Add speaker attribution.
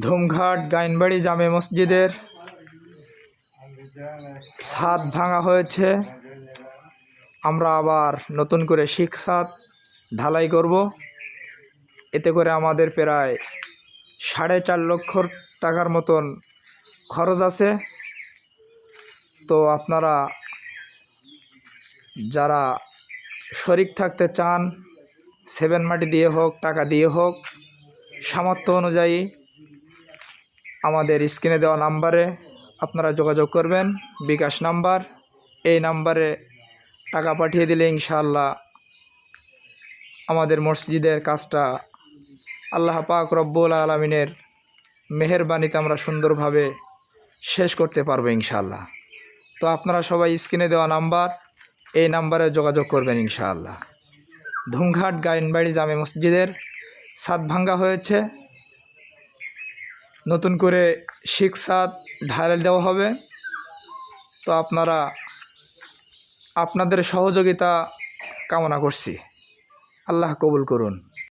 Speaker 1: ধুমঘাট গাইনবাড়ি জামে মসজিদের ছাদ ভাঙা হয়েছে। আমরা আবার নতুন করে শিক ছাদ ঢালাই করব। এতে করে আমাদের প্রায় 4.5 লক্ষ টাকার মতন খরচ আছে। তো আপনারা যারা শরিক থাকতে চান, সেভেন মাটি দিয়ে হোক, টাকা দিয়ে হোক, সামর্থ্য অনুযায়ী আমাদের স্ক্রিনে দেওয়া নাম্বারে আপনারা যোগাযোগ করবেন। বিকাশ নাম্বার, এই নাম্বারে টাকা পাঠিয়ে দিলে ইনশাআল্লাহ আমাদের মসজিদের কাজটা আল্লাহ পাক রব্বুল আলামিনের মেহেরবানিতে আমরা সুন্দরভাবে শেষ করতে পারবো ইনশাআল্লাহ। তো আপনারা সবাই স্ক্রিনে দেওয়া নাম্বার, এই নাম্বারে যোগাযোগ করবেন ইনশাআল্লাহ। ধুমঘাট গাইনবাড়ি জামে মসজিদের ছাদ ভাঙ্গা হয়েছে, নতুন করে শিক ছাদ ঢালাই দেওয়া হবে। তো আপনারা আপনাদের সহযোগিতা কামনা করছি, আল্লাহ কবুল করুন।